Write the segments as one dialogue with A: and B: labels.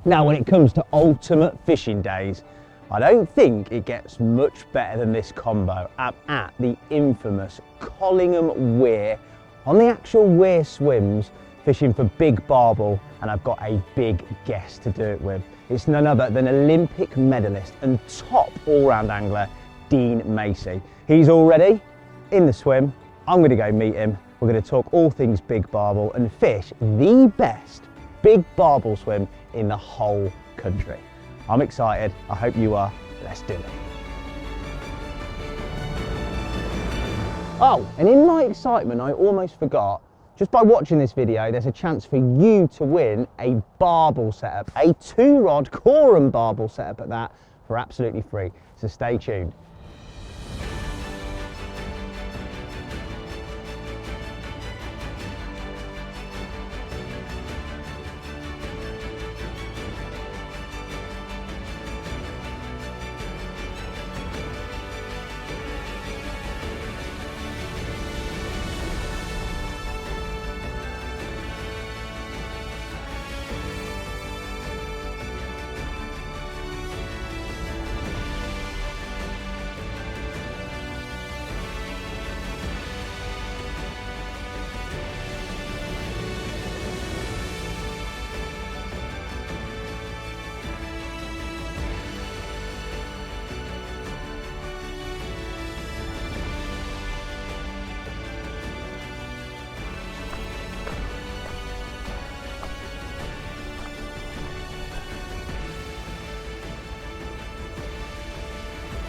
A: Now, when it comes to ultimate fishing days, I don't think it gets much better than this combo. I'm at the infamous Collingham Weir on the actual Weir swims, fishing for big barbel, and I've got a big guest to do it with. It's none other than Olympic medalist and top all-round angler, Dean Macey. He's already in the swim. I'm going to go meet him. We're going to talk all things big barbel and fish the best big barbel swim in the whole country. I'm excited. I hope you are. Let's do it. Oh, and in my excitement, I almost forgot. Just by watching this video, there's a chance for you to win a barbel setup, a 2-rod Coram barbel setup at that, for absolutely free. So stay tuned.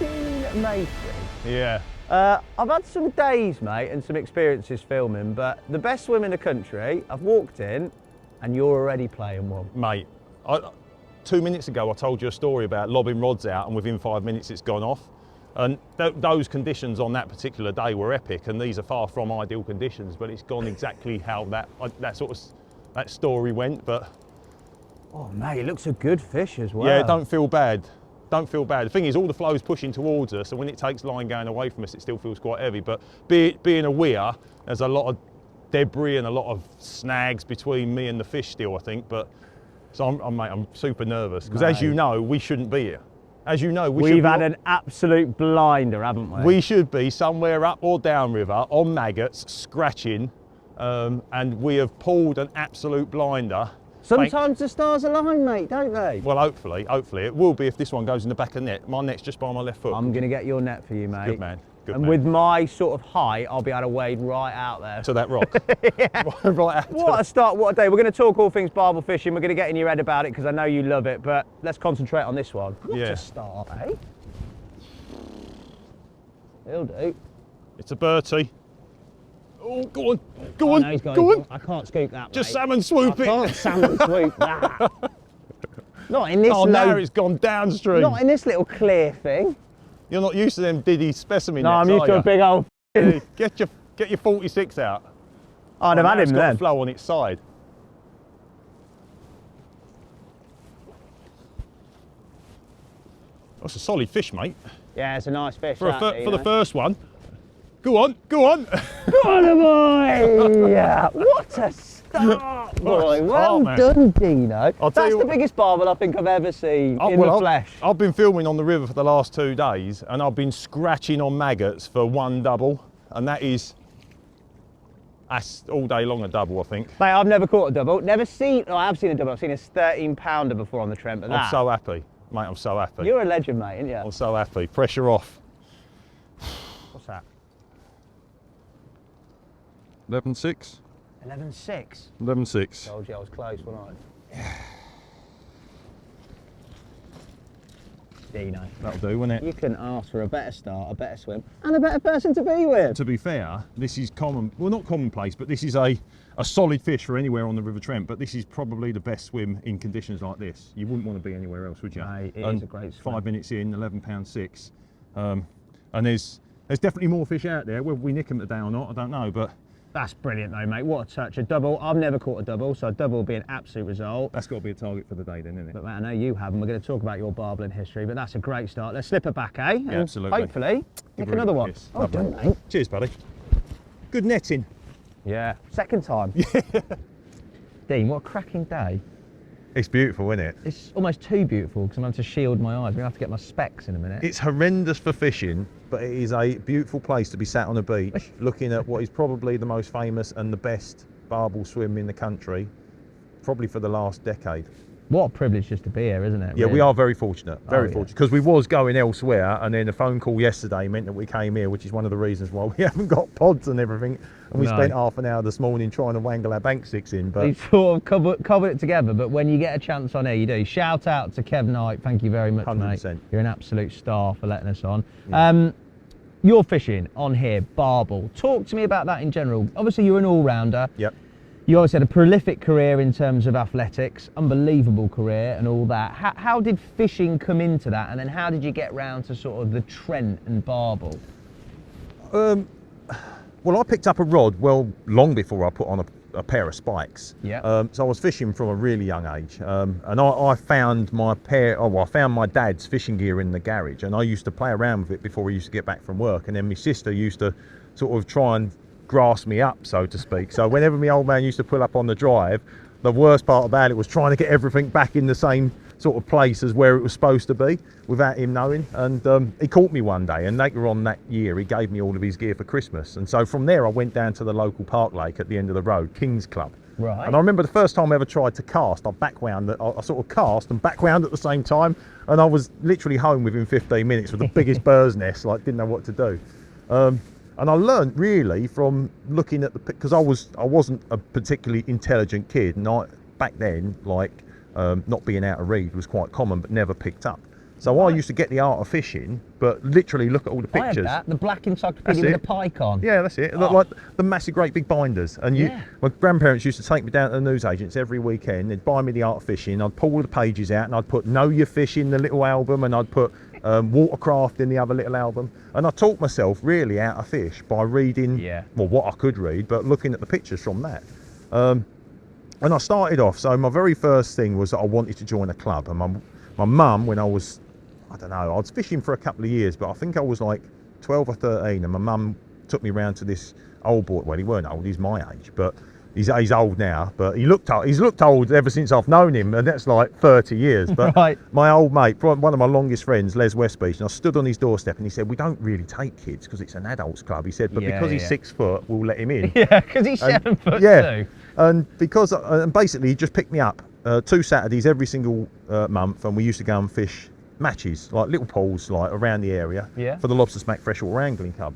A: Dean Macey.
B: Yeah.
A: I've had some days, mate, and some experiences filming, but the best swim in the country, I've walked in and you're already playing one.
B: Mate, 2 minutes ago I told you a story about lobbing rods out and within 5 minutes it's gone off. And those conditions on that particular day were epic, and these are far from ideal conditions, but it's gone exactly how that story went. But
A: oh, mate, it looks a good fish as well.
B: yeah, don't feel bad. Don't feel bad. The thing is, all the flow's pushing towards us, and when it takes line going away from us, it still feels quite heavy. But being a weir, there's a lot of debris and a lot of snags between me and the fish still, I think. But so I'm super nervous because, as you know, we shouldn't be here. As you know,
A: we've had an absolute blinder, haven't we?
B: We should be somewhere up or down river on maggots, scratching, and we have pulled an absolute blinder.
A: Sometimes the stars align, mate, don't they?
B: Well, hopefully it will be if this one goes in the back of the net. My net's just by my left foot.
A: I'm going to get your net for you, mate.
B: Good man. Good
A: and
B: man.
A: With my sort of height, I'll be able to wade right out there.
B: To that rock.
A: Yeah.
B: Right out.
A: What a start, what a day. We're going to talk all things barbel fishing. We're going to get in your head about it because I know you love it, but let's concentrate on this one. What a start, eh? It'll do.
B: It's a Bertie. Oh, go on, go on,
A: no,
B: go on.
A: I can't scoop that,
B: Just
A: mate.
B: salmon swoop it.
A: I can't salmon swoop that. Not in this
B: now it's gone downstream.
A: Not in this little clear thing.
B: You're not used to them diddy specimen
A: No,
B: nets,
A: I'm used to a big old...
B: Get your 46 out.
A: I'd have had him then.
B: It's got flow on its side. That's a solid fish, mate.
A: Yeah, it's a nice fish.
B: For the first one. Go on, go on.
A: Go on, boy! Yeah. What a start, boy. Well done, Dino. That's the biggest barbel I think I've ever seen in the flesh.
B: I've been filming on the river for the last 2 days, and I've been scratching on maggots for one double, and that's all day long a double, I think.
A: Mate, I've never caught a double. Never seen, I have seen a double. I've seen a 13-pounder before on the Trent, but
B: I'm so happy, mate. I'm so happy.
A: You're a legend, mate, aren't you?
B: I'm so happy. Pressure off.
A: What's that?
B: 11.6.
A: 11.6.
B: 11.6.
A: Told you I was close, wasn't I? Dino.
B: That'll do, won't it?
A: You couldn't ask for a better start, a better swim, and a better person to be with.
B: To be fair, this is common, well, not commonplace, but this is a solid fish for anywhere on the River Trent, but this is probably the best swim in conditions like this. You wouldn't want to be anywhere else, would you?
A: No, it is a great swim.
B: 5 minutes in, 11.6 £6. And there's definitely more fish out there. Whether we nick them today or not, I don't know, but...
A: That's brilliant though, mate. What a touch. A double. I've never caught a double, so a double will be an absolute result.
B: That's got to be a target for the day then, isn't it?
A: But mate, I know you have, and we're going to talk about your barbelling history, but that's a great start. Let's slip it back, eh?
B: Yeah, absolutely.
A: Hopefully, nick another one.
B: Yes,
A: oh, done, mate.
B: Cheers, buddy. Good netting.
A: Yeah. Second time.
B: Yeah.
A: Dean, what a cracking day.
B: It's beautiful, isn't it?
A: It's almost too beautiful because I'm having to shield my eyes. I'm going to have to get my specs in a minute.
B: It's horrendous for fishing, but it is a beautiful place to be sat on a beach looking at what is probably the most famous and the best barbel swim in the country, probably for the last decade.
A: What a privilege just to be here, isn't it?
B: Yeah,
A: really?
B: we are very fortunate, very
A: yeah.
B: fortunate, because we was going elsewhere, and then a phone call yesterday meant that we came here, which is one of the reasons why we haven't got pods and everything, and we spent half an hour this morning trying to wangle our bank sticks in. But
A: you sort of covered it together, but when you get a chance on here, you do. Shout out to Kev Knight, thank you very much,
B: 100%.
A: mate. You're an absolute star for letting us on.
B: Yeah.
A: You're fishing on here, Barbel. Talk to me about that in general. Obviously, you're an all-rounder.
B: Yep.
A: You always had a prolific career in terms of athletics, unbelievable career and all that. How did fishing come into that, and then how did you get round to sort of the Trent and Barbel?
B: Well, I picked up a rod long before I put on a pair of spikes.
A: Yeah.
B: So I was fishing from a really young age, and I found I found my dad's fishing gear in the garage, and I used to play around with it before we used to get back from work, and then my sister used to sort of try and grass me up, so to speak. So whenever my old man used to pull up on the drive, the worst part about it was trying to get everything back in the same sort of place as where it was supposed to be without him knowing. And he caught me one day, and later on that year he gave me all of his gear for Christmas. And so from there I went down to the local park lake at the end of the road, King's Club.
A: Right.
B: And I remember the first time I ever tried to cast, I sort of cast and backwound at the same time, and I was literally home within 15 minutes with the biggest bird's nest, like didn't know what to do. And I learned really from looking at because I wasn't a particularly intelligent kid, and back then, like not being able to read was quite common, but never picked up. So I used to get the art of fishing, but literally look at all the pictures.
A: I had that, the black encyclopedia with a pike on.
B: Yeah, that's it.
A: Oh.
B: Like the massive, great big binders. And my grandparents used to take me down to the newsagents every weekend. They'd buy me the art of fishing. I'd pull all the pages out, and I'd put Know Your Fish in the little album, and I'd put Watercraft in the other little album. And I taught myself really how to fish by reading, what I could read, but looking at the pictures from that. And I started off, so my very first thing was that I wanted to join a club. And my mum, when I was fishing for a couple of years, but I think I was like 12 or 13, and my mum took me round to this old boy. Well, he weren't old, he's my age, but he's old now, but he's looked old ever since I've known him, and that's like 30 years. But
A: right.
B: My old mate, one of my longest friends, Les Westbeach, and I stood on his doorstep, and he said, we don't really take kids because it's an adults club. He said, but because he's 6 foot, we'll let him in.
A: Yeah, because he's 7 foot too.
B: And basically he just picked me up 2 Saturdays every single month, and we used to go and fish matches, like little pools, like around the area, for the Lobster Smack Freshwater Angling Club.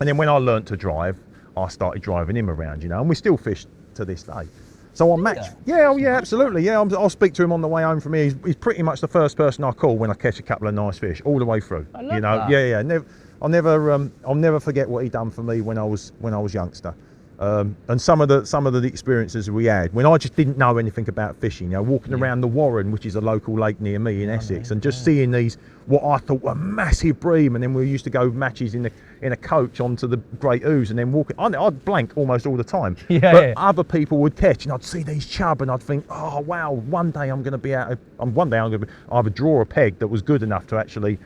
B: And then when I learnt to drive, I started driving him around, and we still fish to this day. So I match. Yeah, absolutely. Yeah, I'll speak to him on the way home from here. He's pretty much the first person I call when I catch a couple of nice fish, all the way through.
A: I love that.
B: I'll never forget what he done for me when I was youngster. And some of the experiences we had when I just didn't know anything about fishing, walking around the Warren, which is a local lake near me in Essex, and just seeing these what I thought were massive bream, and then we used to go matches in a coach onto the Great Ouse, and then walking. I'd blank almost all the time, but other people would catch, and I'd see these chub, and I'd think, oh wow, one day I'm going to be either draw a peg that was good enough to actually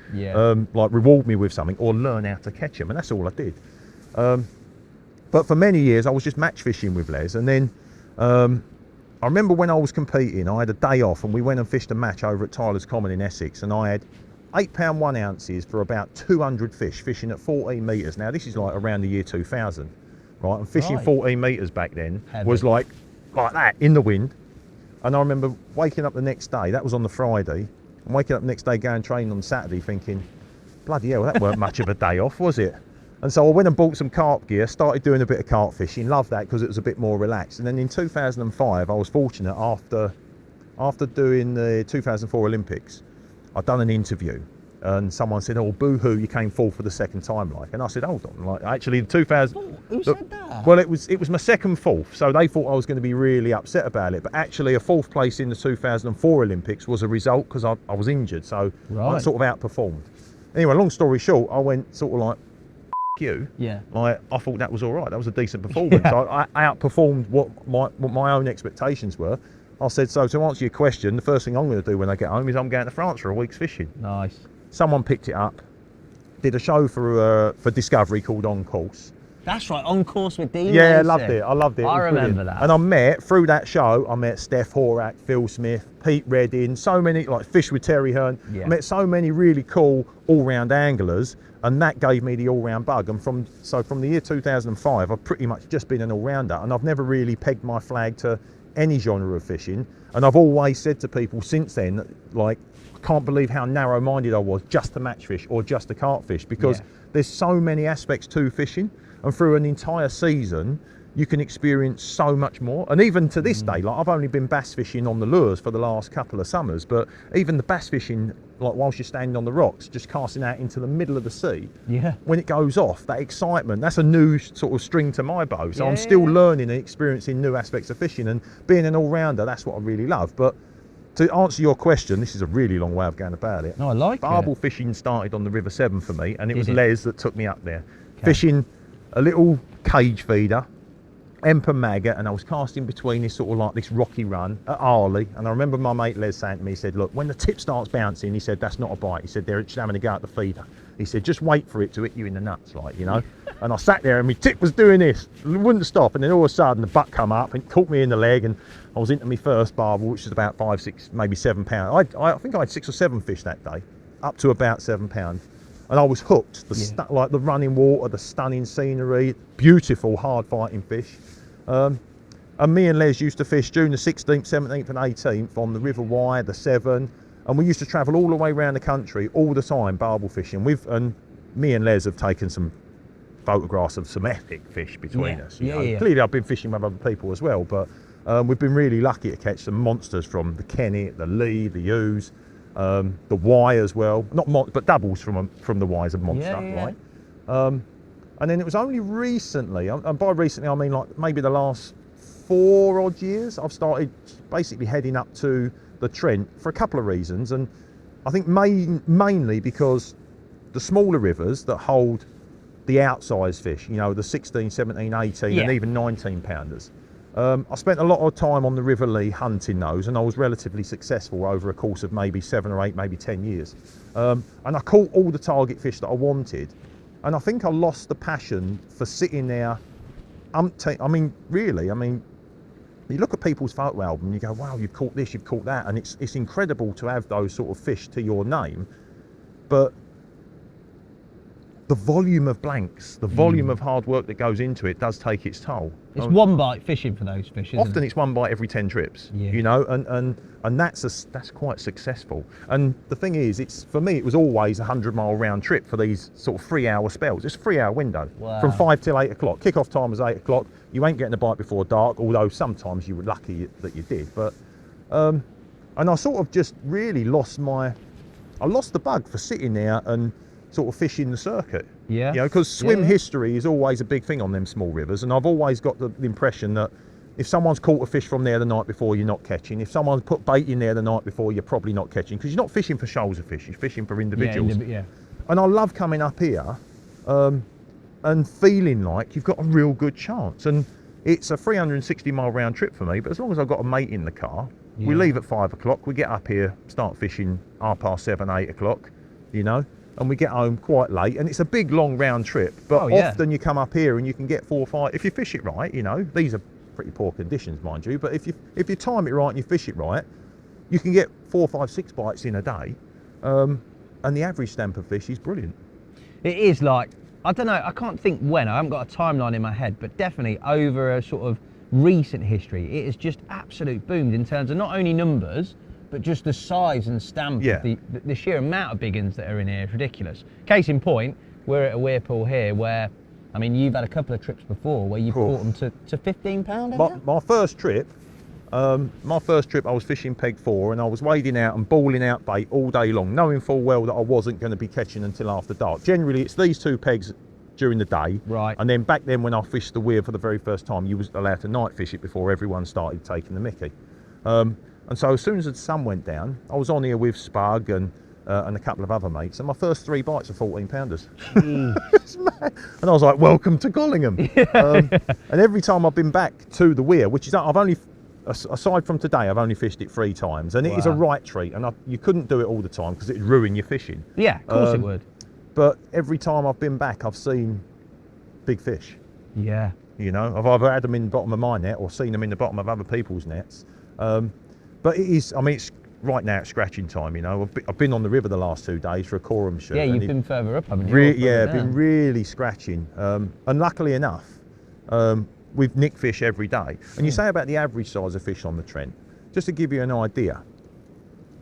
B: like reward me with something, or learn how to catch them, and that's all I did. But for many years, I was just match fishing with Les. And then I remember when I was competing, I had a day off, and we went and fished a match over at Tyler's Common in Essex. And I had 8 pound 1 ounces for about 200 fish, fishing at 14 metres. Now, this is like around the year 2000, right? And fishing 14 metres back then was like that, in the wind. And I remember waking up the next day, that was on the Friday, and waking up the next day going training on Saturday thinking, bloody hell, that weren't much of a day off, was it? And so I went and bought some carp gear, started doing a bit of carp fishing, loved that because it was a bit more relaxed. And then in 2005, I was fortunate after doing the 2004 Olympics, I'd done an interview, and someone said, oh, boo-hoo, you came fourth for the second time, like. And I said, hold on, like, actually, the 2000...
A: Who said that?
B: Well, it was my second fourth, so they thought I was going to be really upset about it. But actually, a fourth place in the 2004 Olympics was a result because I was injured, so I sort of outperformed. Anyway, long story short, I went sort of like, you. Yeah. I thought that was all right. That was a decent performance. I outperformed what my own expectations were. I said, so to answer your question, the first thing I'm going to do when I get home is I'm going to France for a week's fishing. Nice. Someone picked it up, did a show for Discovery called On Course,
A: That's right, on course with Dean
C: Yeah,
A: Macey.
C: I loved it. I loved it.
A: I
C: It was
A: remember
C: brilliant.
A: that.
C: And I met, through that show, I met Steph Horak, Phil Smith, Pete Redding, so many, like Fish with Terry Hearn.
A: Yeah.
C: I met so many really cool all-round anglers, and that gave me the all-round bug. And from the year 2005, I've pretty much just been an all-rounder, and I've never really pegged my flag to any genre of fishing. And I've always said to people since then, like, I can't believe how narrow-minded I was just to match fish or just to carp fish, because there's so many aspects to fishing, and through an entire season you can experience so much more. And even to this day, like, I've only been bass fishing on the lures for the last couple of summers, but even the bass fishing, like whilst you're standing on the rocks just casting out into the middle of the sea, when it goes off, that excitement, that's a new sort of string to my bow. So I'm still learning and experiencing new aspects of fishing, and being an all-rounder, that's what I really love. But to answer your question, this is a really long way of going about it.
A: No, I like
C: Barbel
A: it.
C: fishing started on the River Severn for me, and it was
A: Did it?
C: Les that took me up there. Fishing a little cage feeder, Emperor Maggot, and I was casting between this sort of like this rocky run at Arley. And I remember my mate Les saying to me, he said, look, when the tip starts bouncing, he said, that's not a bite. He said, they're just having a go at the feeder. He said, just wait for it to hit you in the nuts, like, you know. And I sat there and my tip was doing this, it wouldn't stop, and then all of a sudden the butt come up and caught me in the leg, and I was into my first barbel, which was about 5, 6, maybe 7 pounds. I think I had 6 or 7 fish that day, up to about 7 pounds. And I was hooked. Like the running water, the stunning scenery, beautiful hard fighting fish. And me and Les used to fish June the 16th, 17th and 18th on the River Wye, the Severn, and we used to travel all the way around the country all the time barbel fishing. And me and Les have taken some photographs of some epic fish between us. You know? Clearly I've been fishing with other people as well, but we've been really lucky to catch some monsters from the Kennet, the Lee, the Hughes, the Wye as well. But doubles from the Wye is a monster, right? And then it was only recently, and by recently I mean like maybe the last 4 odd years, I've started basically heading up to the Trent for a couple of reasons. And I think mainly because the smaller rivers that hold the outsized fish, you know, the 16, 17, 18 and even 19 pounders. I spent a lot of time on the River Lee hunting those, and I was relatively successful over a course of maybe 7 or 8, maybe 10 years. And I caught all the target fish that I wanted. And I think I lost the passion for sitting there. I mean, really, I mean, you look at people's photo album and you go, wow, you've caught this, you've caught that. And it's incredible to have those sort of fish to your name. But the volume of blanks, the volume of hard work that goes into it does take its toll.
A: It's one bite fishing for those fish, isn't
C: Often
A: it?
C: it's one bite every 10 trips, you know, and that's quite successful. And the thing is, for me, it was always a 100-mile round trip for these sort of 3-hour spells. It's a 3-hour window from 5 till 8 o'clock. Kick-off time was 8 o'clock. You ain't getting a bite before dark, although sometimes you were lucky that you did. But and I sort of just really lost the bug for sitting there and sort of fishing the circuit. You know, because swim history is always a big thing on them small rivers, and I've always got the impression that if someone's caught a fish from there the night before, you're not catching. If someone's put bait in there the night before, you're probably not catching, because you're not fishing for shoals of fish, you're fishing for individuals. And I love coming up here and feeling like you've got a real good chance. And it's a 360-mile round trip for me, but as long as I've got a mate in the car, we leave at 5 o'clock, we get up here, start fishing 7:30, 8 o'clock, you know, and we get home quite late, and it's a big long round trip, but often you come up here and you can get 4 or 5, if you fish it right, you know, these are pretty poor conditions, mind you, but if you time it right and you fish it right, you can get 4, 5, 6 bites in a day, and the average stamp of fish is brilliant.
A: It is like, I don't know, I can't think when, I haven't got a timeline in my head, but definitely over a sort of recent history, it has just absolute boomed in terms of not only numbers, but just the size and stamp of the sheer amount of big uns that are in here is ridiculous. Case in point, we're at a weir pool here where, I mean, you've had a couple of trips before where you've caught them to 15 pound.
C: My first trip I was fishing peg 4, and I was wading out and balling out bait all day long, knowing full well that I wasn't going to be catching until after dark. Generally, it's these 2 pegs during the day, and then back then when I fished the weir for the very first time, you was allowed to night fish it before everyone started taking the mickey. And so as soon as the sun went down, I was on here with Spug and a couple of other mates, and my first 3 bites are 14 pounders. It's mad. And I was like, welcome to Collingham. And every time I've been back to the weir, which is, aside from today, I've only fished it 3 times, and it is a right treat, and you couldn't do it all the time because it'd ruin your fishing.
A: Yeah, of course it would.
C: But every time I've been back, I've seen big fish.
A: Yeah.
C: You know, I've either had them in the bottom of my net or seen them in the bottom of other people's nets. But it is, I mean, it's right now it's scratching time, you know. I've been on the river the last 2 days for a quorum shoot.
A: Yeah, you've been further up, haven't you?
C: Yeah, been really scratching. And luckily enough, we've nicked fish every day. And you say about the average size of fish on the Trent, just to give you an idea,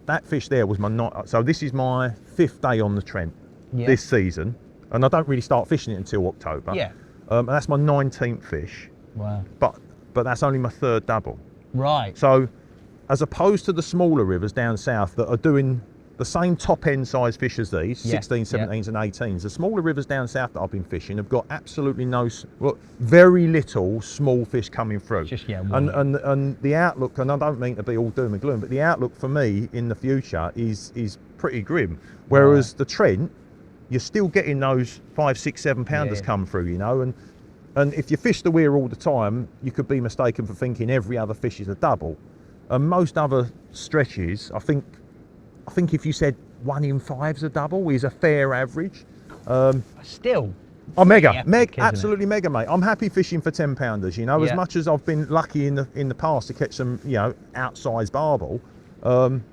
C: that fish there was so this is my 5th day on the Trent this season. And I don't really start fishing it until October.
A: Yeah.
C: And that's my 19th fish.
A: Wow.
C: But that's only my 3rd double.
A: Right.
C: So, as opposed to the smaller rivers down south that are doing the same top end size fish as these, 16s, 17s and 18s, the smaller rivers down south that I've been fishing have got absolutely very little small fish coming through.
A: Just,
C: and the outlook, and I don't mean to be all doom and gloom, but the outlook for me in the future is pretty grim. Whereas the Trent, you're still getting those 5, 6, 7 pounders come through, you know, and if you fish the weir all the time, you could be mistaken for thinking every other fish is a double. And most other stretches, I think if you said 1 in 5's a double is a fair average.
A: Still.
C: Oh, absolutely mega, mate. I'm happy fishing for 10 pounders, you know, as much as I've been lucky in the past to catch some, you know, outsized barbel.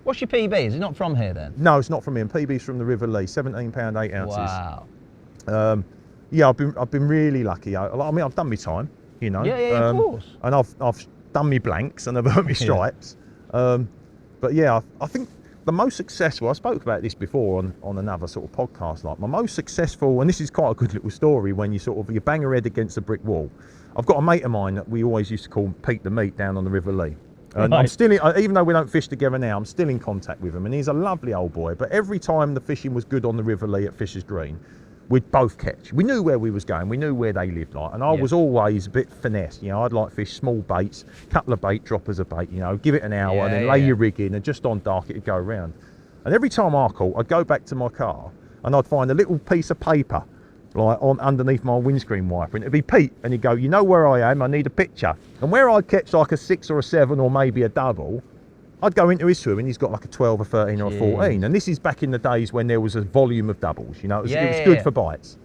A: What's your PB? Is it not from here then?
C: No, it's not from here. PB's from the River Lee, 17 pound 8 ounces.
A: Wow.
C: Yeah, I've been really lucky. I mean, I've done my time, you know.
A: Yeah, of course.
C: And I've done me blanks and I've earned me stripes. But yeah, I think the most successful, I spoke about this before on another sort of podcast, like my most successful, and this is quite a good little story when you bang your head against a brick wall. I've got a mate of mine that we always used to call Pete the Meat down on the River Lee. And I'm still, even though we don't fish together now, I'm still in contact with him, and he's a lovely old boy. But every time the fishing was good on the River Lee at Fisher's Green, we'd both catch. We knew where we was going, we knew where they lived, like, and I was always a bit finesse, you know. I'd like fish small baits, couple of bait droppers of bait, you know, give it an hour and then lay your rig in, and just on dark it'd go around. And every time I caught, I'd go back to my car and I'd find a little piece of paper like underneath my windscreen wiper, and it'd be Pete, and he'd go, you know where I am, I need a picture. And where I'd catch like a 6 or a 7 or maybe a double, I'd go into his swim and he's got like a 12 or 13 or a 14. And this is back in the days when there was a volume of doubles, you know, it was good for bites.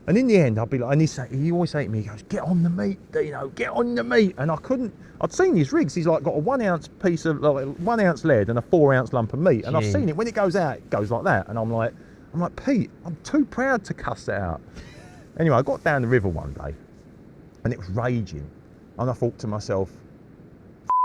C: And in the end, I'd be like, and he always say to me, he goes, get on the meat, Dino, get on the meat. And I'd seen his rigs, he's like got a 1 ounce piece of, like 1 ounce lead and a 4 ounce lump of meat. And I've seen it, when it goes out, it goes like that. And I'm like, Pete, I'm too proud to cuss that out. Anyway, I got down the river one day and it was raging. And I thought to myself,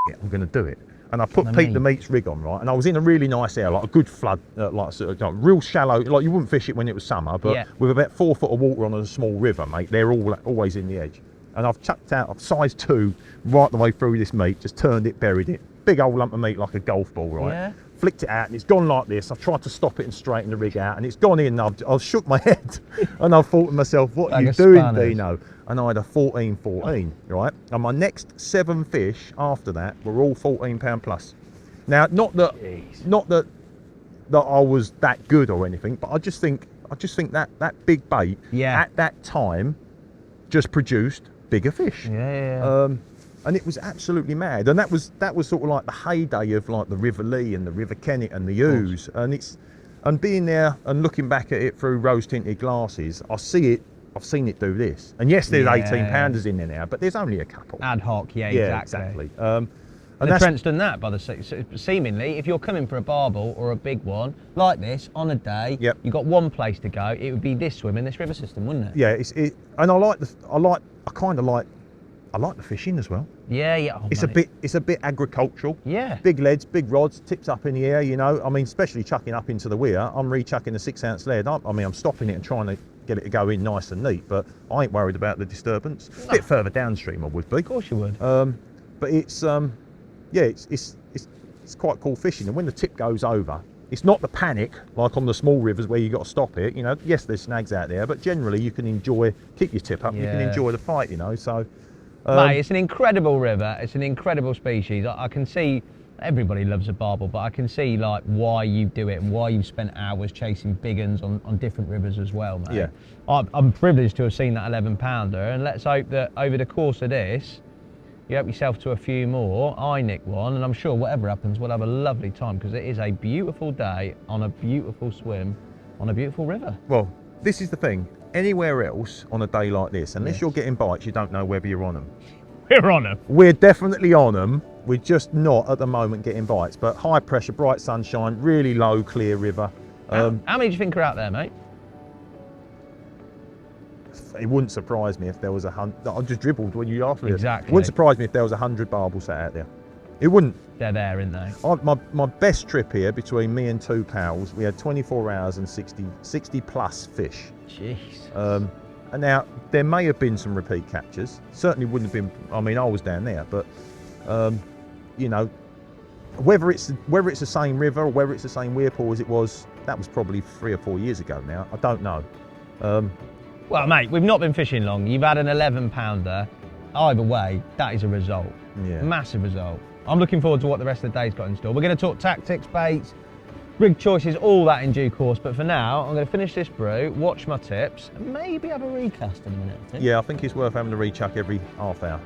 C: it, I'm going to do it. And I put Pete the Meat's rig on, right? And I was in a really nice area, like a good flood, like sort of real shallow, like you wouldn't fish it when it was summer, but with about 4 foot of water on a small river, mate, they're always in the edge. And I've chucked out a size 2 right the way through this meat, just turned it, buried it. Big old lump of meat like a golf ball, right? Yeah. Flicked it out and it's gone like this. I've tried to stop it and straighten the rig out and it's gone in. I've shook my head and I've thought to myself, what are you doing, Dino? And I had a 14-14, right? And my next 7 fish after that were all 14 pound plus. Now, not that I was that good or anything, but I just think that big bait at that time just produced bigger fish. And it was absolutely mad. And that was sort of like the heyday of like the River Lee and the River Kennet and the Ouse. And being there and looking back at it through rose tinted glasses, I've seen it do this. And yes, there's 18 pounders in there now, but there's only a couple.
A: Ad hoc, exactly.
C: And
A: the Trent's done that by seemingly. If you're coming for a barbel or a big one like this on a day, you've got one place to go. It would be this swim in this river system, wouldn't it?
C: Yeah, and I kind of like the fishing as well.
A: Oh,
C: It's a bit agricultural.
A: Yeah.
C: Big leads, big rods, tips up in the air, you know. I mean, especially chucking up into the weir. I'm re-chucking the 6 ounce lead. I'm stopping it and trying to get it to go in nice and neat, but I ain't worried about the disturbance. No. A bit further downstream I would be.
A: Of course you would.
C: But it's quite cool fishing. And when the tip goes over, it's not the panic like on the small rivers where you got to stop it. You know, yes, there's snags out there, but generally you can keep your tip up. You can enjoy the fight. You know, so.
A: Mate, it's an incredible river. It's an incredible species. I can see everybody loves a barbel, but I can see like why you do it and why you've spent hours chasing big uns on different rivers as well, mate.
C: Yeah.
A: I'm privileged to have seen that 11 pounder, and let's hope that over the course of this, you help yourself to a few more. I nick one, and I'm sure whatever happens, we'll have a lovely time because it is a beautiful day on a beautiful swim on a beautiful river.
C: Well, this is the thing. Anywhere else on a day like this, unless you're getting bites, you don't know whether you're on them.
B: We're on them.
C: We're definitely on them. We're just not at the moment getting bites. But high pressure, bright sunshine, really low, clear river.
A: How many do you think are out there, mate?
C: It wouldn't surprise me if there was 100. I just dribbled when you asked me.
A: Exactly.
C: It wouldn't surprise me if there was 100 barbels sat out there. It wouldn't.
A: They're there, aren't they?
C: My best trip here, between me and 2 pals, we had 24 hours and 60 plus fish.
A: Jeez.
C: And now, there may have been some repeat catches. Certainly wouldn't have been, I mean, I was down there, but, you know, whether it's the same river or whether it's the same weir pool as it was, that was probably 3 or 4 years ago now. I don't know.
A: Well, mate, we've not been fishing long. You've had an 11-pounder. Either way, that is a result.
C: Yeah.
A: Massive result. I'm looking forward to what the rest of the day's got in store. We're going to talk tactics, baits, rig choices, all that in due course. But for now, I'm going to finish this brew, watch my tips, and maybe have a recast in a minute. I think.
C: Yeah, I think it's worth having a rechuck every half hour.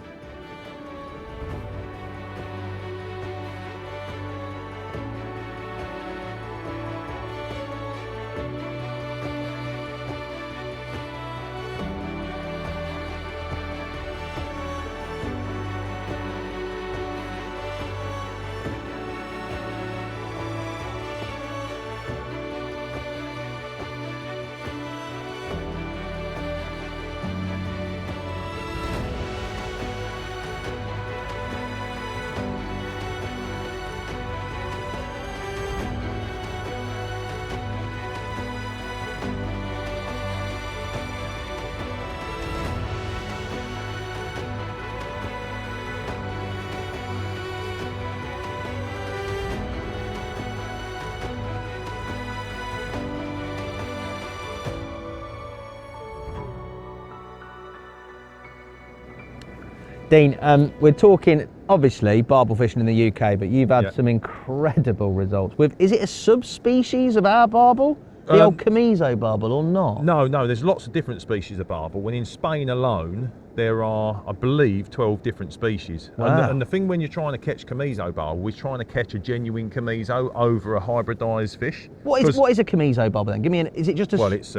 A: Dean, we're talking, obviously, barbel fishing in the UK, but you've had some incredible results with, is it a subspecies of our barbel? The old Camiso barbel or not?
C: No, there's lots of different species of barbel. When in Spain alone, there are, I believe, 12 different species.
A: Wow.
C: And the thing when you're trying to catch Camiso barbel is trying to catch a genuine Camiso over a hybridised fish.
A: What is a Camiso barbel then? Give me is it just a...
C: Well, it's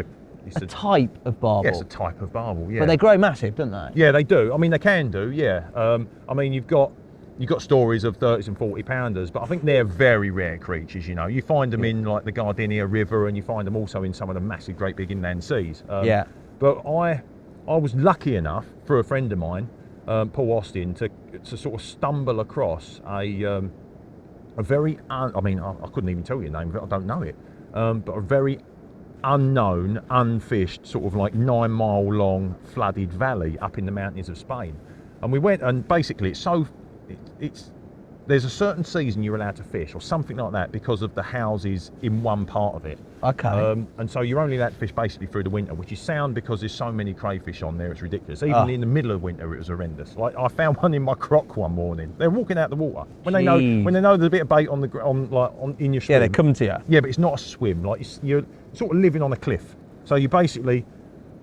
C: a
A: type of barbel?
C: Yes, a type of barbel, yeah.
A: But they grow massive, don't they?
C: Yeah, they do. I mean, they can do, yeah. I mean, you've got stories of 30s and 40 pounders, but I think they're very rare creatures, you know. You find them in, like, the Gardenia River, and you find them also in some of the massive, great big inland seas.
A: Yeah.
C: But I was lucky enough, through a friend of mine, Paul Austin, to sort of stumble across a very, I couldn't even tell you the name of it, I don't know it, but a very unknown, unfished, sort of like 9-mile long flooded valley up in the mountains of Spain. And we went, and basically there's a certain season you're allowed to fish or something like that because of the houses in one part of it.
A: Okay.
C: And so you're only allowed to fish basically through the winter, which is sound because there's so many crayfish on there, it's ridiculous. Even in the middle of winter, it was horrendous. Like, I found one in my crock one morning. They're walking out the water when they know there's a bit of bait in your swim.
A: Yeah, they come to you.
C: Yeah, but it's not a swim. Like, you're sort of living on a cliff. So you basically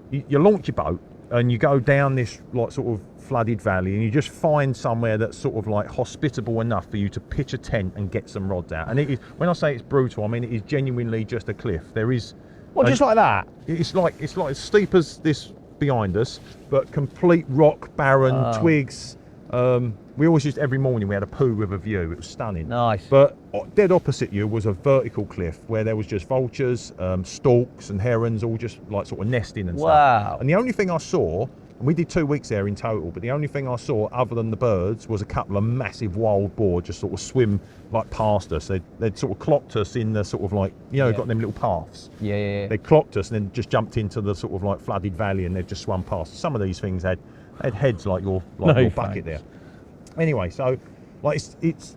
C: you launch your boat and you go down this like sort of flooded valley, and you just find somewhere that's sort of like hospitable enough for you to pitch a tent and get some rods out. And it is, when I say it's brutal, I mean it is genuinely just a cliff. There is
A: just like that?
C: It's like as steep as this behind us, but complete rock, barren, twigs. We always used, every morning we had a poo with a view. It was stunning.
A: Nice.
C: But dead opposite you was a vertical cliff where there was just vultures, storks and herons all just like sort of nesting and stuff. And the only thing I saw, and we did 2 weeks there in total, but the only thing I saw other than the birds was a couple of massive wild boar just sort of swim like past us. They'd sort of clocked us in the sort of like, got them little paths.
A: Yeah.
C: They clocked us and then just jumped into the sort of like flooded valley, and they'd just swum past. Some of these things had heads like your bucket there. Anyway, so like it's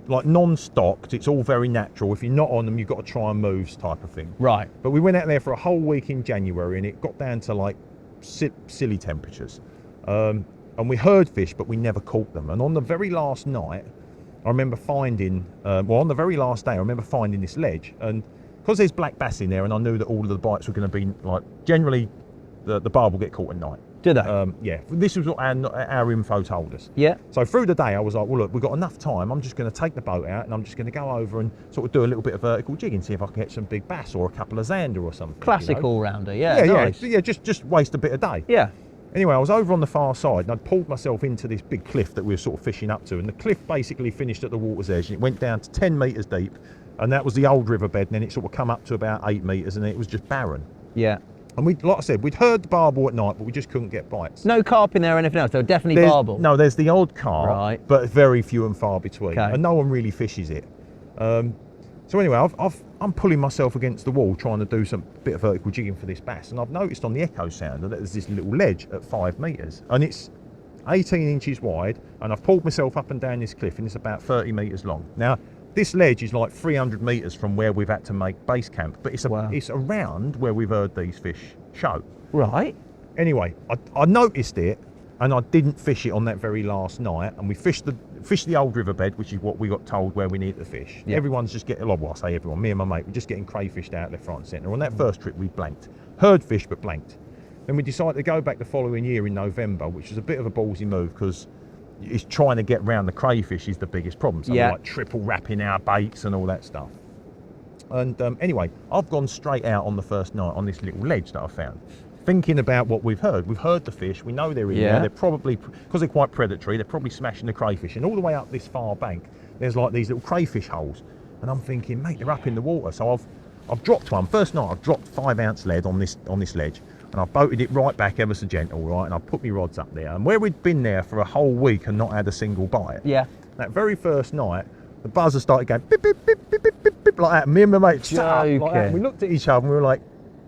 C: like non-stocked, it's all very natural. If you're not on them, you've got to try and move type of thing.
A: Right.
C: But we went out there for a whole week in January, and it got down to like silly temperatures. And we heard fish, but we never caught them. And on the very last night, I remember finding, on the very last day, I remember finding this ledge. And because there's black bass in there, and I knew that all of the bites were going to be like, generally the barb will get caught at night.
A: Do they?
C: Yeah, this was what our info told us.
A: Yeah.
C: So through the day, I was like, well, look, we've got enough time. I'm just going to take the boat out and I'm just going to go over and sort of do a little bit of vertical jigging, see if I can get some big bass or a couple of zander or something.
A: Classic all-rounder, yeah.
C: Yeah,
A: Nice.
C: yeah, just waste a bit of day.
A: Yeah.
C: Anyway, I was over on the far side and I'd pulled myself into this big cliff that we were sort of fishing up to, and the cliff basically finished at the water's edge and it went down to 10 metres deep, and that was the old riverbed, and then it sort of come up to about 8 metres and then it was just barren.
A: Yeah.
C: And we, like I said, we'd heard the barbel at night, but we just couldn't get bites.
A: No carp in there or anything else, though, definitely barbel.
C: No, there's the odd carp,
A: Right.
C: but very few and far between,
A: Okay.
C: and no one really fishes it. So anyway, I'm pulling myself against the wall trying to do some bit of vertical jigging for this bass, and I've noticed on the echo sounder that there's this little ledge at 5 metres, and it's 18 inches wide, and I've pulled myself up and down this cliff, and it's about 30 metres long. Now, this ledge is like 300 metres from where we've had to make base camp, but it's around where we've heard these fish show.
A: Right.
C: Anyway, I noticed it, and I didn't fish it on that very last night, and we fished the old riverbed, which is what we got told where we need to fish.
A: Yeah.
C: Everyone's just getting, well, I say everyone, me and my mate, we're just getting crayfished out left, right and centre. On that first trip we blanked. Heard fish but blanked. Then we decided to go back the following year in November, which was a bit of a ballsy move because it's trying to get round the crayfish is the biggest problem. So we're like triple wrapping our baits and all that stuff. And anyway, I've gone straight out on the first night on this little ledge that I found, thinking about what we've heard. We've heard the fish, we know they're in there, they're probably, because they're quite predatory, they're probably smashing the crayfish, and all the way up this far bank there's like these little crayfish holes, and I'm thinking, mate, they're up in the water. So I've dropped one. First night I've dropped 5-ounce lead on this ledge, and I've boated it right back ever so gentle, right, and I've put my rods up there, and where we'd been there for a whole week and not had a single bite, that very first night the buzzer started going beep, beep, beep, beep, beep, beep, beep, like that. Me and my mate sat up like that, and we looked at each other and we were like,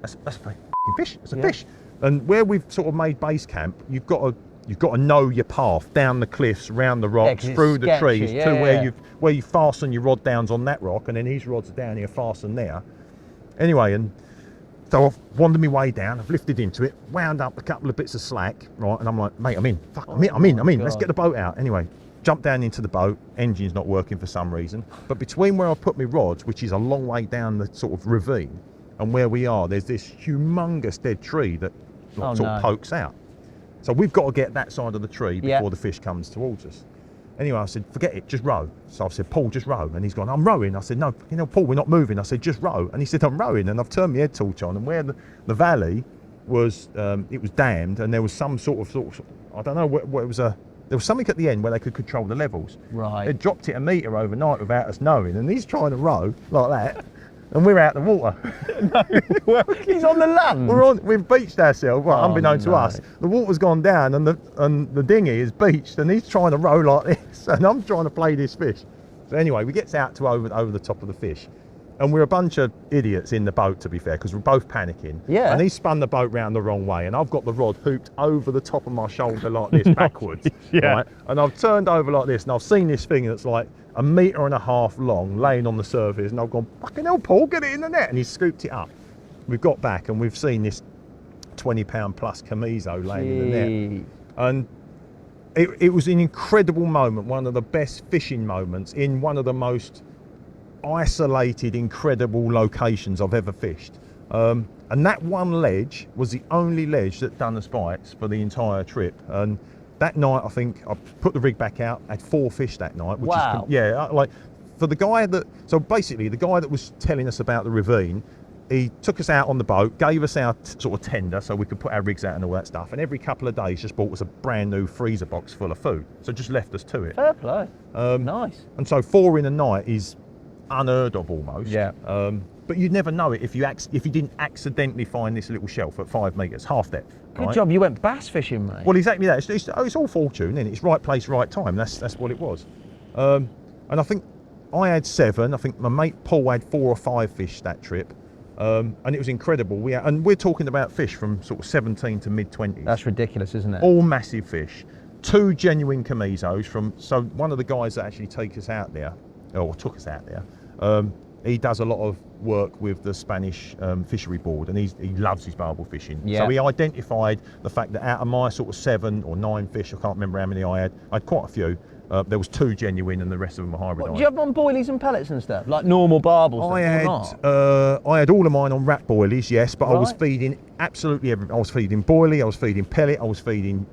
C: that's a fish, it's a fish. And where we've sort of made base camp, you've got to know your path down the cliffs, round the rocks, through the trees, to where you fasten your rod downs on that rock, and then his rod's are down here fastened there. Anyway, and so I've wandered my way down, I've lifted into it, wound up a couple of bits of slack, right, and I'm like, mate, I'm in. Fuck, I'm in. Let's get the boat out. Anyway, jumped down into the boat, engine's not working for some reason, but between where I've put my rods, which is a long way down the sort of ravine, and where we are, there's this humongous dead tree that sort of pokes out. So we've got to get that side of the tree before the fish comes towards us. Anyway, I said, forget it, just row. So I said, Paul, just row. And he's gone, I'm rowing. I said, no, Paul, we're not moving. I said, just row. And he said, I'm rowing. And I've turned my head torch on, and where the valley was, it was dammed, and there was some sort of I don't know what it was, there was something at the end where they could control the levels. Right. They dropped it a metre overnight without us knowing, and he's trying to row like that, and we're out the water.
A: He's on the land.
C: We've beached ourselves, well, unbeknown to us. The water's gone down, and the dinghy is beached, and he's trying to row like this, and I'm trying to play this fish. So anyway, we get out to over the top of the fish, and we're a bunch of idiots in the boat, to be fair, because we're both panicking. Yeah. And he spun the boat round the wrong way, and I've got the rod hooped over the top of my shoulder like this, backwards. Right? And I've turned over like this, and I've seen this thing that's like 1.5 meters long, laying on the surface, and I've gone, fucking hell, Paul, get it in the net, and he's scooped it up. We've got back, and we've seen this 20-pound plus chamizo laying in the net, and it was an incredible moment, one of the best fishing moments in one of the most isolated, incredible locations I've ever fished. And that one ledge was the only ledge that done us bites for the entire trip. And that night, I think I put the rig back out, had 4 fish that night. Which is, like for the guy that, so basically the guy that was telling us about the ravine, he took us out on the boat, gave us our sort of tender so we could put our rigs out and all that stuff. And every couple of days just bought us a brand new freezer box full of food. So just left us to it.
A: Fair play. Nice.
C: And so 4 in a night is unheard of almost. Yeah. But you'd never know it if you didn't accidentally find this little shelf at 5 metres, half depth.
A: Good job, you went bass fishing, mate.
C: Well, exactly that. It's all fortune, isn't it? It's right place, right time. That's what it was. And I think I had 7. I think my mate Paul had 4 or 5 fish that trip. And it was incredible. We're talking about fish from sort of 17 to mid-20s.
A: That's ridiculous, isn't it?
C: All massive fish. 2 genuine chamizos so one of the guys that actually took us out there, he does a lot of work with the Spanish fishery board, and he loves his barbel fishing. So he identified the fact that out of my sort of 7 or 9 fish, I can't remember how many I had quite a few, There was 2 genuine and the rest of them were hybridised.
A: What, do you have them on boilies and pellets and stuff? Like normal barbels?
C: I had all of mine on wrap boilies, yes, but I was
A: Right.
C: feeding absolutely everything. I was feeding boilie, I was feeding pellet, I was feeding...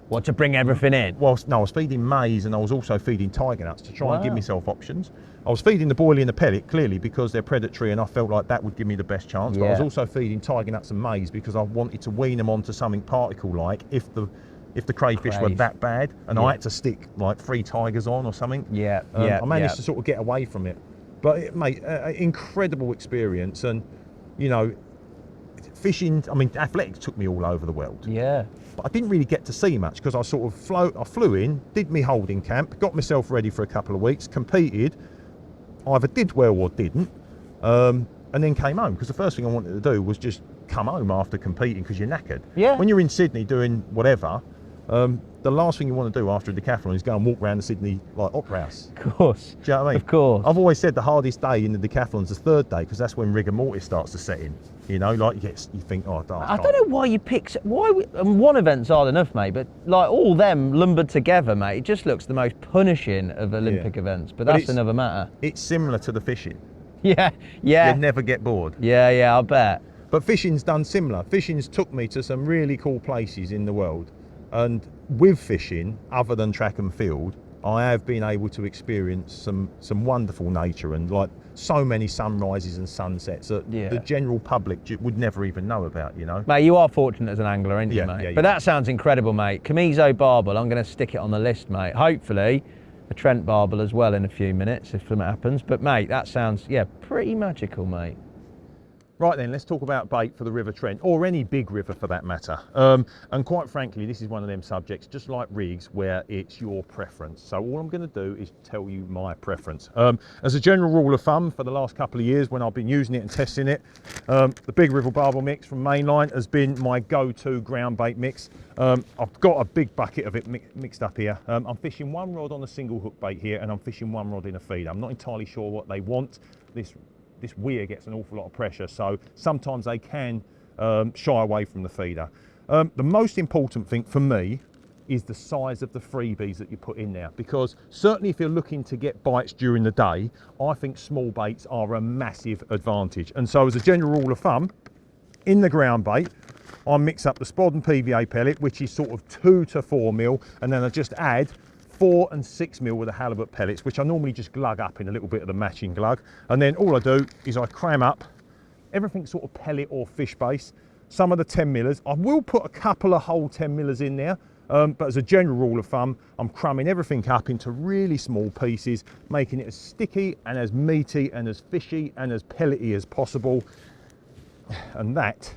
A: What, to bring everything in?
C: no, I was feeding maize and I was also feeding tiger nuts to try and give
A: Wow.
C: myself options. I was feeding the boilie and the pellet, clearly, because they're predatory and I felt like that would give me the best chance. But I was
A: Yeah.
C: also feeding tiger nuts and maize because I wanted to wean them onto something particle-like if the crayfish were
A: Craze.
C: that bad and
A: Yeah.
C: I had to stick like 3 tigers on or something.
A: Yeah,
C: I managed to sort of get away from it. But, mate, incredible experience. And, you know, fishing, I mean, athletics took me all over the world.
A: Yeah.
C: But I didn't really get to see much because I sort of I flew in, did me holding camp, got myself ready for a couple of weeks, competed, either did well or didn't, and then came home because the first thing I wanted to do was just come home after competing because you're knackered.
A: Yeah.
C: When you're in Sydney doing whatever, the last thing you want to do after a decathlon is go and walk around the Sydney like opera house.
A: Of course.
C: Do you know what I mean?
A: Of course.
C: I've always said the hardest day in the decathlon is the 3rd day because that's when rigor mortis starts to set in. You know, like you think, oh,
A: I don't know why you pick. One event's hard enough, mate, but like all them lumbered together, mate, it just looks the most punishing of Olympic events. But that's
C: it's-
A: another matter.
C: It's similar to the fishing.
A: Yeah, yeah,
C: You never get bored.
A: yeah, I bet.
C: But fishing's done similar. Fishing's took me to some really cool places in the world. And with fishing, other than track and field, I have been able to experience some wonderful nature and like so many sunrises and sunsets that
A: Yeah.
C: the general public would never even know about, you know.
A: Mate, you are fortunate as an angler, aren't you,
C: Yeah,
A: mate?
C: yeah, you
A: But
C: are.
A: that sounds incredible, mate. Camiso Barbel, I'm going to stick it on the list, mate. Hopefully, a Trent Barbel as well in a few minutes if something happens. But, mate, that sounds, yeah, pretty magical, mate.
C: Right then, let's talk about bait for the River Trent, or any big river for that matter. And quite frankly, this is one of them subjects, just like rigs, where it's your preference. So all I'm going to do is tell you my preference. As a general rule of thumb, for the last couple of years when I've been using it and testing it, the Big River Barbel mix from Mainline has been my go-to ground bait mix. I've got a big bucket of it mixed up here. I'm fishing 1 rod on a single hook bait here, and I'm fishing 1 rod in a feeder. I'm not entirely sure what they want. This weir gets an awful lot of pressure, so sometimes they can shy away from the feeder. The most important thing for me is the size of the freebies that you put in there, because certainly if you're looking to get bites during the day, I think small baits are a massive advantage. And so as a general rule of thumb, in the ground bait, I mix up the spod and PVA pellet, which is sort of 2 to 4 mil, and then I just add 4 and 6 mil with the halibut pellets, which I normally just glug up in a little bit of the matching glug. And then all I do is I cram up everything sort of pellet or fish base, some of the 10 millers. I will put a couple of whole 10 millers in there, but as a general rule of thumb, I'm cramming everything up into really small pieces, making it as sticky and as meaty and as fishy and as pellety as possible. And that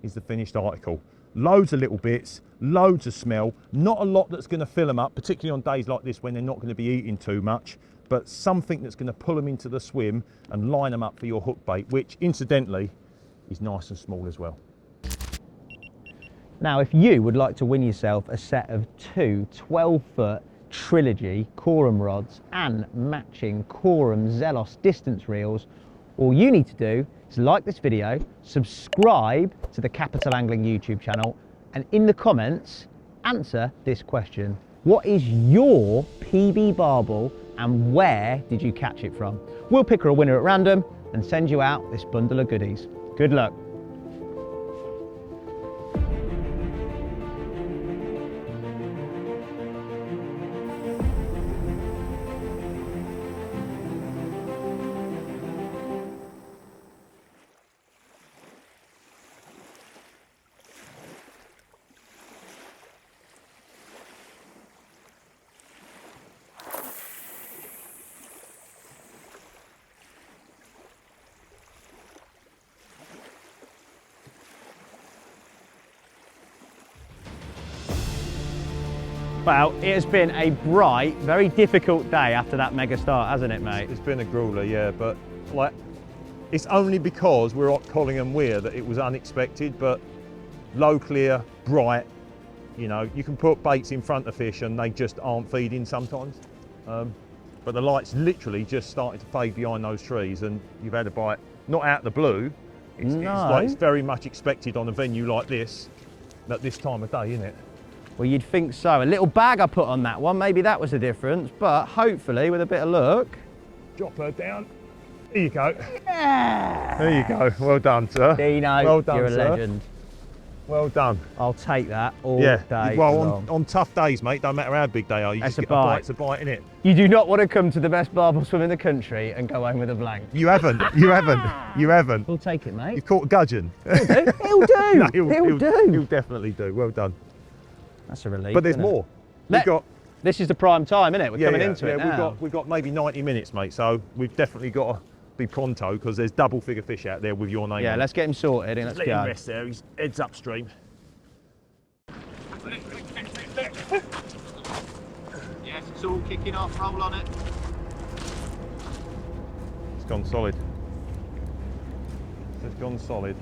C: is the finished article. Loads of little bits, loads of smell, not a lot that's going to fill them up, particularly on days like this when they're not going to be eating too much, but something that's going to pull them into the swim and line them up for your hook bait, which incidentally is nice and small as well.
A: Now, if you would like to win yourself a set of 2 12-foot Trilogy Corum rods and matching Corum Zelos distance reels, all you need to do is like this video, subscribe to the Capital Angling YouTube channel, and in the comments, answer this question. What is your PB Barbel and where did you catch it from? We'll pick a winner at random and send you out this bundle of goodies. Good luck. Well, it has been a bright, very difficult day after that mega start, hasn't it, mate?
C: It's been a grueler, yeah, but like, it's only because we're at Collingham Weir that it was unexpected, but low clear, bright, you know, you can put baits in front of fish and they just aren't feeding sometimes. But the light's literally just started to fade behind those trees and you've had a bite, not out the blue, it's
A: No.
C: like it's very much expected on a venue like this, at this time of day, isn't it?
A: Well, you'd think so. A little bag I put on that one, maybe that was the difference, but hopefully with a bit of luck.
B: Drop her down. There you go.
A: Yeah!
B: There you go. Well done, sir.
A: Dino,
B: well done,
A: you're a
B: sir.
A: legend.
B: Well done.
A: I'll take that all
B: Yeah.
A: day
B: Well,
A: long.
B: on tough days, mate, don't matter how big they are, you
A: That's
B: just
A: a
B: get
A: bite.
B: a bite's a bite, innit?
A: You do not want to come to the best barbel swim in the country and go home with a blank.
B: You haven't. You haven't. You haven't.
A: We'll take it, mate.
B: You've caught a gudgeon.
A: He'll do. He'll do.
B: No,
A: he'll do.
B: He'll definitely do. Well done.
A: That's a relief.
B: But there's
A: isn't it?
B: more.
A: This is the prime time, isn't it? We're coming into it now.
B: We've got maybe 90 minutes, mate. So we've definitely got to be pronto because there's double figure fish out there with your name
A: Yeah,
B: on.
A: let's get him sorted and let's
B: Let
A: go.
B: him rest there. He's heads upstream.
A: Yes, it's all kicking off. Roll on it.
B: It's gone solid. It's gone solid.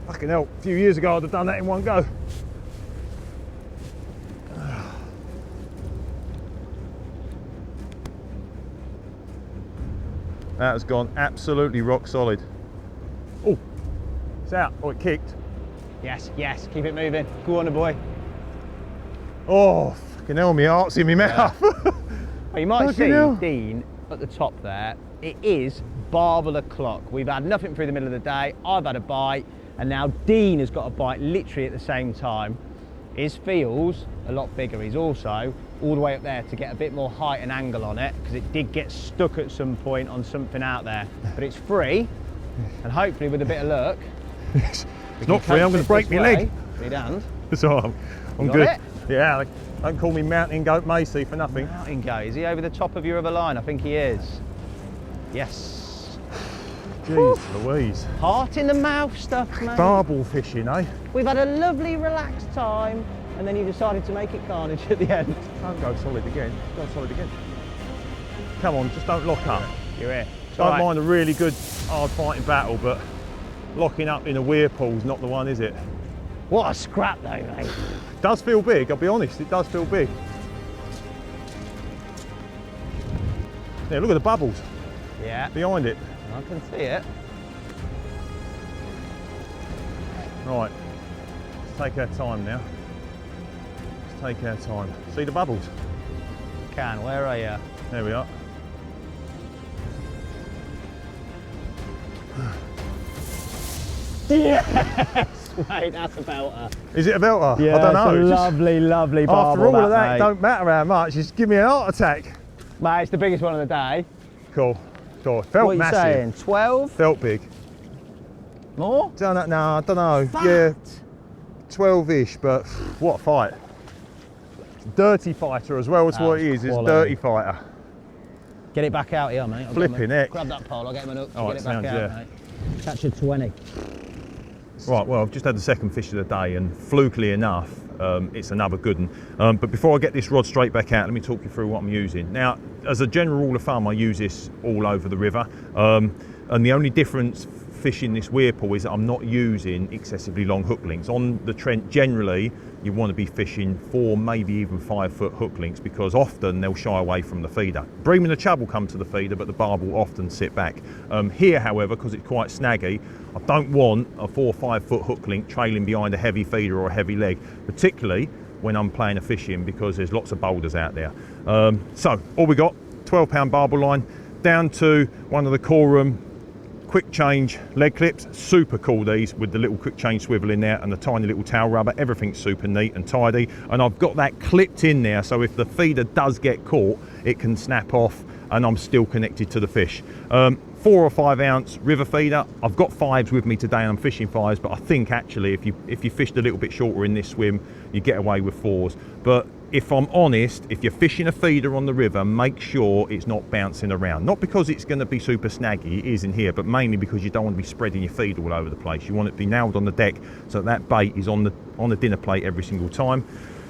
B: Fucking hell, a few years ago I'd have done that in one go. That has gone absolutely rock solid. Oh, it's out. Oh, it kicked.
A: Yes, yes, keep it moving. Go on, boy.
B: Oh, fucking hell, my heart's in my mouth.
A: Well, you might
B: Fucking
A: see,
B: hell.
A: Dean, at the top there, it is barbel o'clock. We've had nothing through the middle of the day. I've had a bite, and now Dean has got a bite literally at the same time. His feels a lot bigger. He's also all the way up there to get a bit more height and angle on it, because it did get stuck at some point on something out there. But it's free, and hopefully with a bit of luck,
B: It's not free, I'm going to break my leg.
A: Free hand.
B: So I'm
A: got
B: good.
A: it?
B: Yeah, don't call me Mountain Goat Macey for nothing.
A: Mountain goat. Is he over the top of your other line? I think he is. Yes.
B: Jeez Louise.
A: Heart in the mouth stuff, mate.
B: Barbel fishing, eh?
A: We've had a lovely, relaxed time, and then you decided to make it carnage at the end.
B: Don't go solid again. Go solid again. Come on, just don't lock up.
A: You're here. It's
B: Don't
A: all right.
B: mind a really good, hard fighting battle, but locking up in a weir pool's not the one, is it?
A: What a scrap, though, mate.
B: It does feel big, I'll be honest, it does feel big. Yeah, look at the bubbles
A: Yeah,
B: behind it.
A: I can see it.
B: Right, let's take our time now. Let's take our time. See the bubbles?
A: Can, where are you?
B: There we are.
A: Yes, mate, that's a belter.
B: Is it a belter?
A: Yeah,
B: I don't know.
A: it's a
B: It's just-
A: lovely, lovely barbel.
B: after all of that,
A: mate.
B: it don't matter how much, just give me an heart attack.
A: Mate, it's the biggest one of the day.
B: Cool, cool. Felt
A: What are you
B: massive.
A: saying, 12?
B: Felt big.
A: More?
B: Don't know, no, I don't know.
A: Fat.
B: Yeah, 12-ish, but what a fight. Dirty fighter as well, that's
A: That
B: what
A: was
B: it is, it's
A: quality.
B: dirty fighter.
A: Get it back out here, mate. I'll
B: Flipping
A: get him a-
B: heck.
A: Grab that pole, I'll get him an hook to
B: Oh,
A: get
B: it
A: it back
B: sounds,
A: out,
B: yeah.
A: mate. Catch a 20.
B: Right, well, I've just had the second fish of the day, and flukily enough, it's another good one. But before I get this rod straight back out, let me talk you through what I'm using. Now, as a general rule of thumb, I use this all over the river, and the only difference fishing this weir pool is that I'm not using excessively long hook lengths. On the Trent, generally, you want to be fishing 4, maybe even 5 foot hook lengths, because often they'll shy away from the feeder. Bream and the chub will come to the feeder, but the barb will often sit back. Here, however, because it's quite snaggy, I don't want a 4 or 5 foot hook length trailing behind a heavy feeder or a heavy leg, particularly when I'm playing a fishing, because there's lots of boulders out there. So all we got, 12-pound barbel line, down to one of the Corum quick change leg clips. Super cool, these, with the little quick change swivel in there and the tiny little tail rubber. Everything's super neat and tidy, and I've got that clipped in there, so if the feeder does get caught, it can snap off and I'm still connected to the fish. 4 or 5 ounce river feeder. I've got 5s with me today and I'm fishing 5s, but I think actually if you fished a little bit shorter in this swim, you get away with 4s. But if I'm honest, if you're fishing a feeder on the river, make sure it's not bouncing around. Not because it's going to be super snaggy, it is in here, but mainly because you don't want to be spreading your feed all over the place. You want it to be nailed on the deck so that bait is on the dinner plate every single time.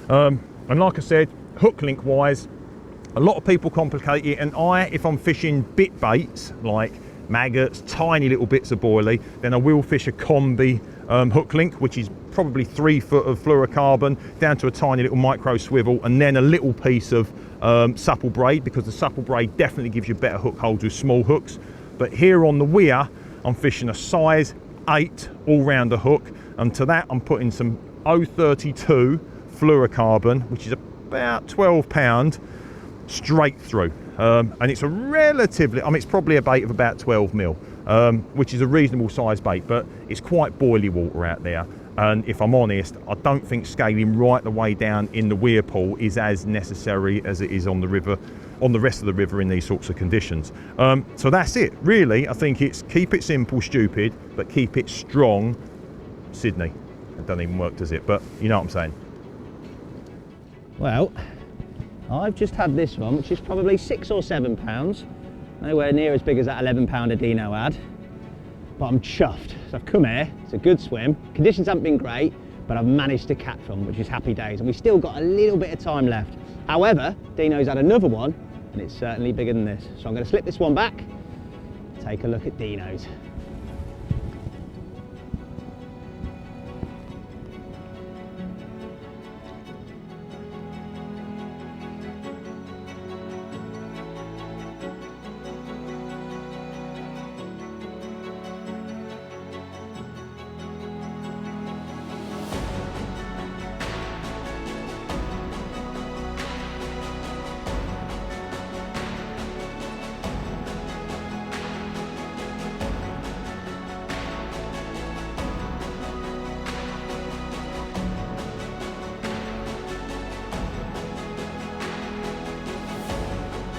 B: And like I said, hook link wise, a lot of people complicate it, and if I'm fishing bit baits like maggots, tiny little bits of boilie, then I will fish a combi hook link, which is probably 3 foot of fluorocarbon down to a tiny little micro swivel, and then a little piece of supple braid, because the supple braid definitely gives you better hook holds with small hooks. But here on the weir,
C: I'm fishing a size 8 all-rounder hook, and to that I'm putting some 032 fluorocarbon, which is about 12 pound straight through, and it's a relatively, I mean, it's probably a bait of about 12 mil, which is a reasonable size bait, but it's quite boily water out there. And if I'm honest, I don't think scaling right the way down in the weir pool is as necessary as it is on the river, on the rest of the river in these sorts of conditions. So that's it, really. I think it's keep it simple, stupid, but keep it strong, Sydney. It doesn't even work, does it? But you know what I'm saying.
A: Well, I've just had this one, which is probably 6 or 7 pounds. Nowhere near as big as that 11 pounder Dino had. But I'm chuffed. So I've come here, it's a good swim. Conditions haven't been great, but I've managed to catch one, which is happy days. And we've still got a little bit of time left. However, Dino's had another one, and it's certainly bigger than this. So I'm going to slip this one back, take a look at Dino's.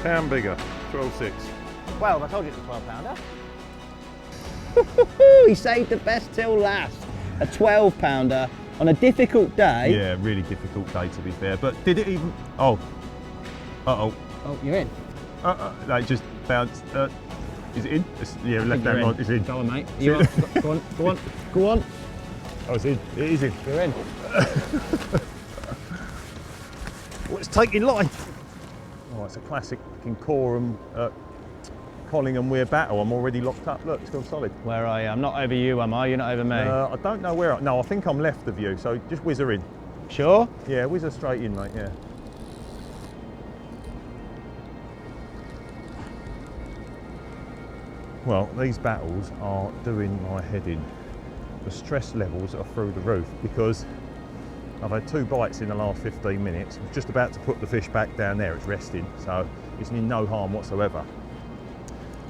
C: Pound bigger, 12.6.
A: Well, I told you it's a 12 pounder. He saved the best till last. A 12 pounder on a difficult day.
C: Yeah, really difficult day to be fair. But did it even? Oh,
A: Oh, you're in.
C: Like just bounced. Is it in? Yeah, left hand right. It's in.
A: Go on, mate. You on? Go on, go on, go on.
C: Oh, it's in. It is in.
A: You're in.
C: Well, it's taking line. Oh, it's a classic Kincorum, Collingham Weir battle. I'm already locked up. Look, it's gone solid.
A: Where are you? I'm not over you, am I? You're not over me.
C: I don't know where. No, I think I'm left of you. So just whiz her in.
A: Sure?
C: Yeah, whiz her straight in, mate. Yeah. Well, these battles are doing my head in. The stress levels are through the roof because I've had 2 bites in the last 15 minutes. I'm just about to put the fish back down there, it's resting, so it's in no harm whatsoever.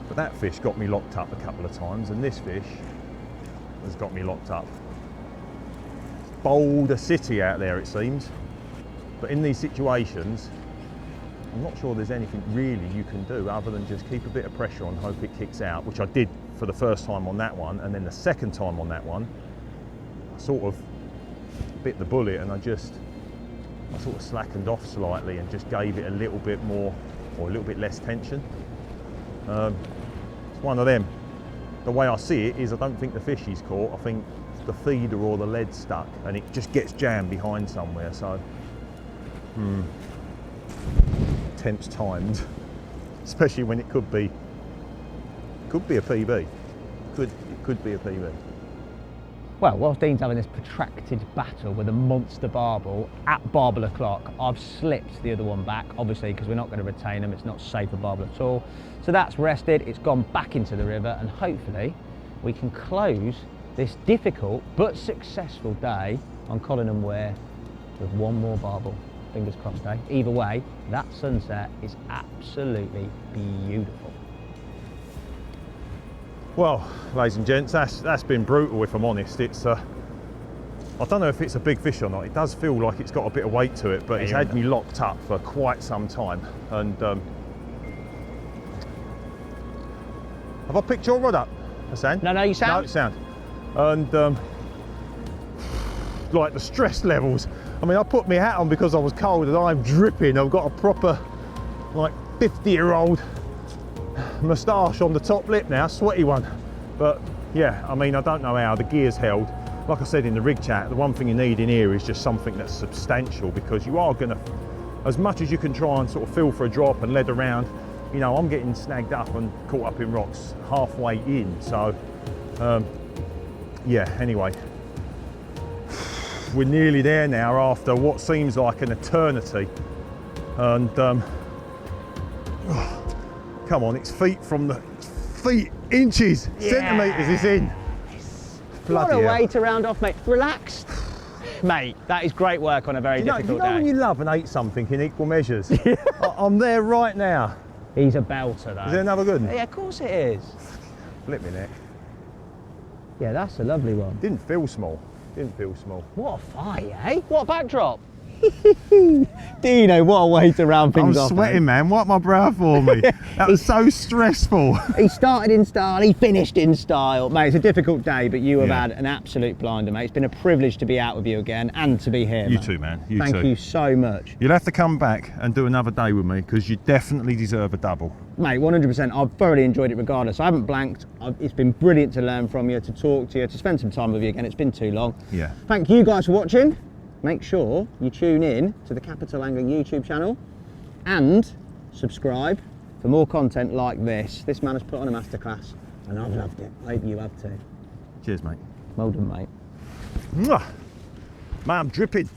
C: But that fish got me locked up a couple of times, and this fish has got me locked up. Boulder City out there, it seems. But in these situations, I'm not sure there's anything really you can do other than just keep a bit of pressure on, hope it kicks out, which I did for the first time on that one, and then the second time on that one, I sort of bit the bullet and I sort of slackened off slightly and just gave it a little bit more, or a little bit less tension. It's one of them. The way I see it is I don't think the fish is caught, I think the feeder or the lead's stuck and it just gets jammed behind somewhere, so tense timed, especially when it could be a PB. It could be a PB.
A: Well, whilst Dean's having this protracted battle with a monster barbel at barbel o'clock, I've slipped the other one back, obviously because we're not going to retain them, it's not safe for barbel at all. So that's rested, it's gone back into the river, and hopefully we can close this difficult but successful day on Collingham Weir with one more barbel. Fingers crossed, eh? Either way, that sunset is absolutely beautiful.
C: Well, ladies and gents, that's been brutal if I'm honest. It's I don't know if it's a big fish or not. It does feel like it's got a bit of weight to it, but it's had me locked up for quite some time. And have I picked your rod up, Hassan?
A: No, you sound.
C: No, sound. And like the stress levels. I mean, I put my hat on because I was cold and I'm dripping. I've got a proper, like, 50-year-old moustache on the top lip now, sweaty one. But yeah, I mean, I don't know how the gear's held. Like I said in the rig chat, the one thing you need in here is just something that's substantial, because you are gonna, as much as you can try and sort of feel for a drop and lead around, you know, I'm getting snagged up and caught up in rocks halfway in. So yeah, anyway, we're nearly there now after what seems like an eternity. And come on, it's feet from the feet, inches, centimetres, it's in.
A: What
C: Bloody
A: a
C: hell.
A: way to round off, mate. Relaxed. Mate, that is great work on a very
C: You know
A: difficult
C: when
A: day.
C: you love and hate something in equal measures? I'm there right now.
A: He's a belter, though.
C: Is there another good one?
A: Yeah, of course it is.
C: Flip me neck.
A: Yeah, that's a lovely one.
C: Didn't feel small. Didn't feel small.
A: What a fight, eh? What a backdrop. Dino, what a way to round things
C: I'm
A: off.
C: sweating, man. Wipe my brow for me. That was so stressful.
A: He started in style, he finished in style. Mate, it's a difficult day, but you have
C: Yeah.
A: had an absolute blinder, mate. It's been a privilege to be out with you again and to be here,
C: You
A: mate.
C: too, man. You
A: Thank
C: too.
A: you so much.
C: You'll have to come back and do another day with me because you definitely deserve a double.
A: Mate, 100%. I've thoroughly enjoyed it regardless. I haven't blanked. It's been brilliant to learn from you, to talk to you, to spend some time with you again. It's been too long.
C: Yeah.
A: Thank you guys for watching. Make sure you tune in to the Capital Angling YouTube channel and subscribe for more content like this. This man has put on a masterclass and I've loved it. I hope you have too.
C: Cheers, mate.
A: Well done, mate.
C: Mwah. Man, I'm dripping.